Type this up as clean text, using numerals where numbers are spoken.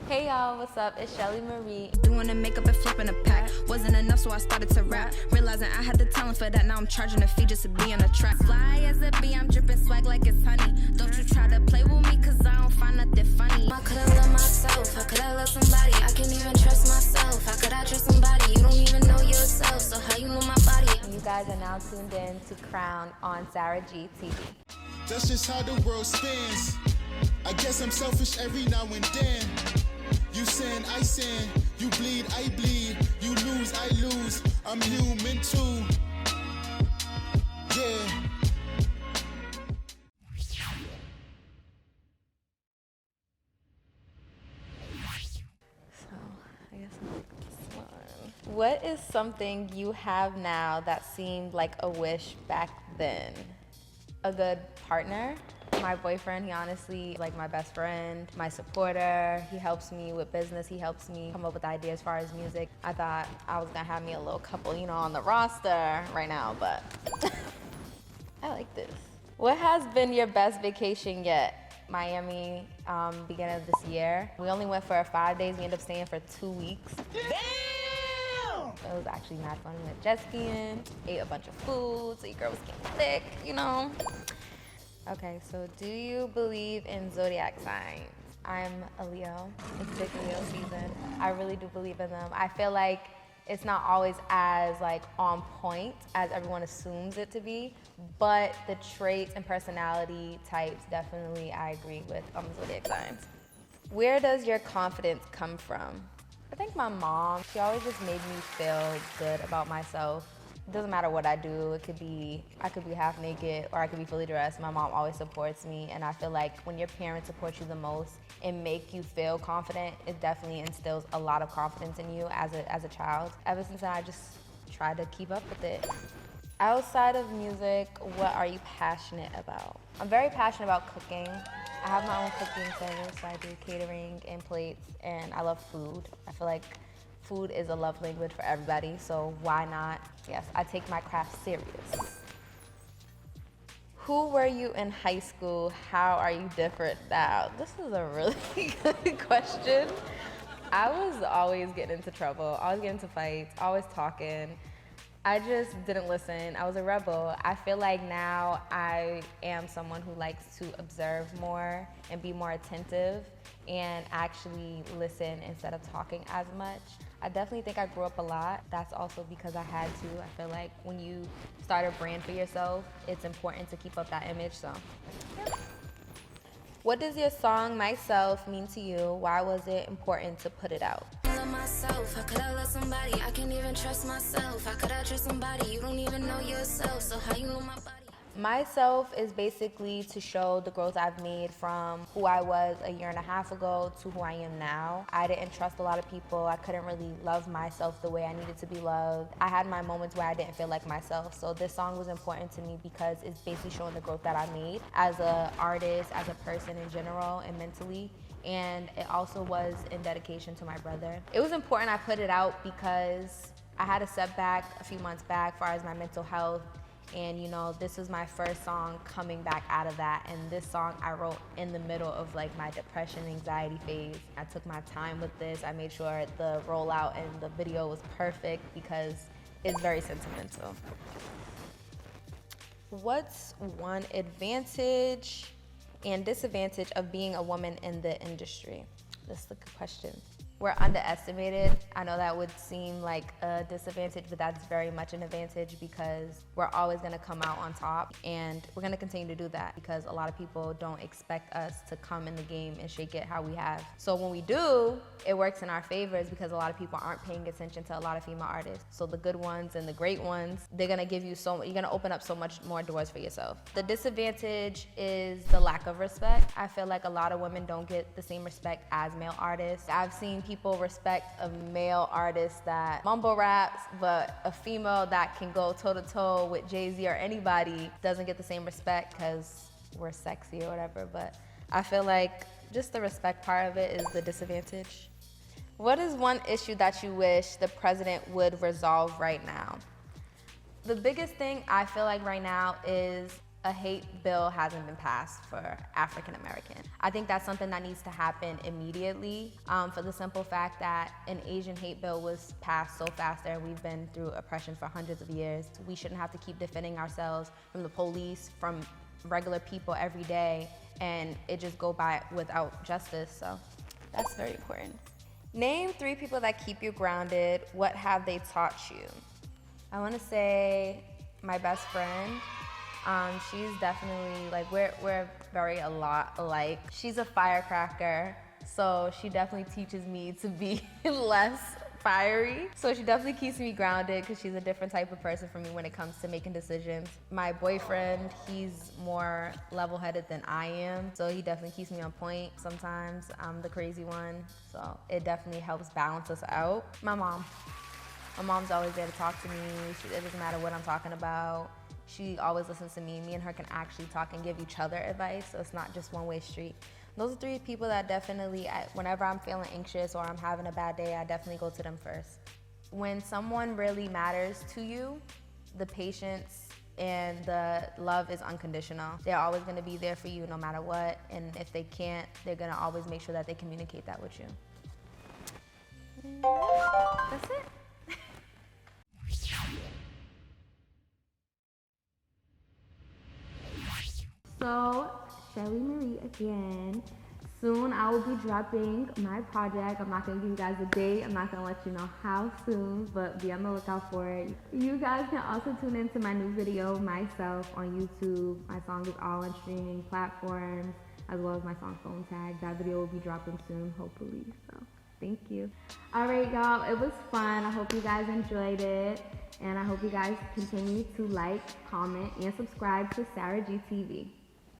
Hey y'all, what's up? It's Chelley Marie. Doing the makeup and flipping a pack. Wasn't enough, so I started to rap. Realizing I had the talent for that, now I'm charging a fee just to be on the track. Fly as a bee, I'm dripping swag like it's honey. Don't you try to play with me, cause I don't find nothing funny. I could've loved myself, how could I love somebody? I can't even trust myself, how could I trust somebody? You don't even know yourself, so how you know my body? You guys are now tuned in to Crown on SaraG TV. That's just how the world spins. I guess I'm selfish every now and then. You sin, I sin. You bleed, I bleed. You lose, I lose. I'm human too. Yeah. So, I guess I'll take this one. What is something you have now that seemed like a wish back then? A good partner. My boyfriend, he honestly is like my best friend, my supporter. He helps me with business. He helps me come up with ideas as far as music. I thought I was gonna have me a little couple, on the roster right now, but I like this. What has been your best vacation yet? Miami, beginning of this year. We only went for 5 days. We ended up staying for 2 weeks. Damn! It was actually mad fun. We went jet skiing, ate a bunch of food, so your girl was getting thick, Okay, so do you believe in Zodiac signs? I'm a Leo. It's big Leo season. I really do believe in them. I feel like it's not always as on point as everyone assumes it to be, but the traits and personality types definitely I agree with Zodiac signs. Where does your confidence come from? I think my mom, she always just made me feel good about myself. It doesn't matter what I do. I could be half naked or I could be fully dressed. My mom always supports me, and I feel like when your parents support you the most and make you feel confident, it definitely instills a lot of confidence in you as a child. Ever since then, I just try to keep up with it. Outside of music, what are you passionate about? I'm very passionate about cooking. I have my own cooking service, so I do catering and plates, and I love food. I feel like food is a love language for everybody, so why not? Yes, I take my craft serious. Who were you in high school? How are you different now? This is a really good question. I was always getting into trouble, always getting into fights, always talking. I just didn't listen. I was a rebel. I feel like now I am someone who likes to observe more and be more attentive and actually listen instead of talking as much. I definitely think I grew up a lot. That's also because I had to. I feel like when you start a brand for yourself, it's important to keep up that image, so. Yeah. What does your song, Myself, mean to you? Why was it important to put it out? I love myself, how could I love somebody? I can't even trust myself, how could I trust somebody? You don't even know yourself, so how you know my body? Myself is basically to show the growth I've made from who I was a year and a half ago to who I am now. I didn't trust a lot of people. I couldn't really love myself the way I needed to be loved. I had my moments where I didn't feel like myself. So this song was important to me because it's basically showing the growth that I made as an artist, as a person in general, and mentally. And it also was in dedication to my brother. It was important I put it out because I had a setback a few months back as far as my mental health. And this was my first song coming back out of that, and this song I wrote in the middle of my depression, anxiety phase. I took my time with this. I made sure the rollout and the video was perfect because it's very sentimental. What's one advantage and disadvantage of being a woman in the industry? This is a good question. We're underestimated. I know that would seem like a disadvantage, but that's very much an advantage because we're always gonna come out on top, and we're gonna continue to do that because a lot of people don't expect us to come in the game and shake it how we have. So when we do, it works in our favors because a lot of people aren't paying attention to a lot of female artists. So the good ones and the great ones, they're gonna give you you're gonna open up so much more doors for yourself. The disadvantage is the lack of respect. I feel like a lot of women don't get the same respect as male artists. I've seen people respect a male artist that mumble raps, but a female that can go toe-to-toe with Jay-Z or anybody doesn't get the same respect because we're sexy or whatever. But I feel like just the respect part of it is the disadvantage. What is one issue that you wish the president would resolve right now? The biggest thing I feel like right now is a hate bill hasn't been passed for African American. I think that's something that needs to happen immediately, for the simple fact that an Asian hate bill was passed so fast there. We've been through oppression for hundreds of years. We shouldn't have to keep defending ourselves from the police, from regular people every day, and it just go by without justice. So that's very important. Name 3 people that keep you grounded. What have they taught you? I want to say my best friend. She's definitely, like, we're very a lot alike. She's a firecracker, so she definitely teaches me to be less fiery. So she definitely keeps me grounded because she's a different type of person for me when it comes to making decisions. My boyfriend, he's more level-headed than I am, so he definitely keeps me on point. Sometimes I'm the crazy one, so it definitely helps balance us out. My mom. My mom's always there to talk to me. It doesn't matter what I'm talking about. She always listens to me. Me and her can actually talk and give each other advice, so it's not just one-way street. Those are 3 people that definitely, whenever I'm feeling anxious or I'm having a bad day, I definitely go to them first. When someone really matters to you, the patience and the love is unconditional. They're always gonna be there for you no matter what, and if they can't, they're gonna always make sure that they communicate that with you. That's it. So, Chelley Marie again. Soon I will be dropping my project. I'm not gonna give you guys a date. I'm not gonna let you know how soon, but be on the lookout for it. You guys can also tune into my new video, Myself, on YouTube. My song is all on streaming platforms, as well as my song Phone Tag. That video will be dropping soon, hopefully, so thank you. All right, y'all, it was fun. I hope you guys enjoyed it, and I hope you guys continue to like, comment, and subscribe to SaraG TV.